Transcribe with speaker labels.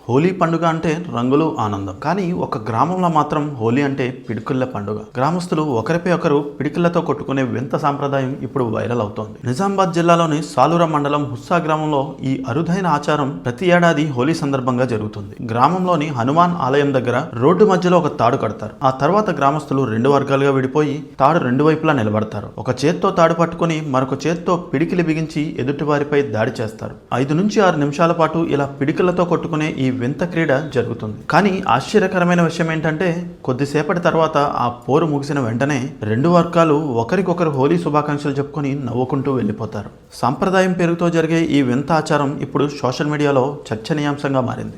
Speaker 1: హోలీ పండుగ అంటే రంగులు ఆనందం. కానీ ఒక గ్రామంలో మాత్రం హోలీ అంటే పిడికిళ్ల పండుగ. గ్రామస్తులు ఒకరిపై ఒకరు పిడికిళ్లతో కొట్టుకునే వింత సాంప్రదాయం ఇప్పుడు వైరల్ అవుతోంది. నిజామాబాద్ జిల్లాలోని సాలూరా మండలం హుస్సా గ్రామంలో ఈ అరుదైన ఆచారం ప్రతి ఏడాది హోలీ సందర్భంగా జరుగుతుంది. గ్రామంలోని హనుమాన్ ఆలయం దగ్గర రోడ్డు మధ్యలో ఒక తాడు కడతారు. ఆ తర్వాత గ్రామస్తులు రెండు వర్గాలుగా విడిపోయి తాడు రెండు వైపులా నిలబడతారు. ఒక చేత్తో తాడు పట్టుకుని మరొక చేత్తో పిడికిలి బిగించి ఎదుటివారిపై దాడి చేస్తారు. 5 నుంచి 6 నిమిషాల పాటు ఇలా పిడికిళ్లతో కొట్టుకునే ఈ వింత క్రీడ జరుగుతుంది. కానీ ఆశ్చర్యకరమైన విషయం ఏంటంటే కొద్దిసేపటి తర్వాత ఆ పోరు ముగిసిన వెంటనే రెండు వర్గాలు ఒకరికొకరు హోలీ శుభాకాంక్షలు చెప్పుకొని నవ్వుకుంటూ వెళ్ళిపోతారు. సాంప్రదాయం పేరుతో జరిగే ఈ వింత ఆచారం ఇప్పుడు సోషల్ మీడియాలో చర్చనీయాంశంగా మారింది.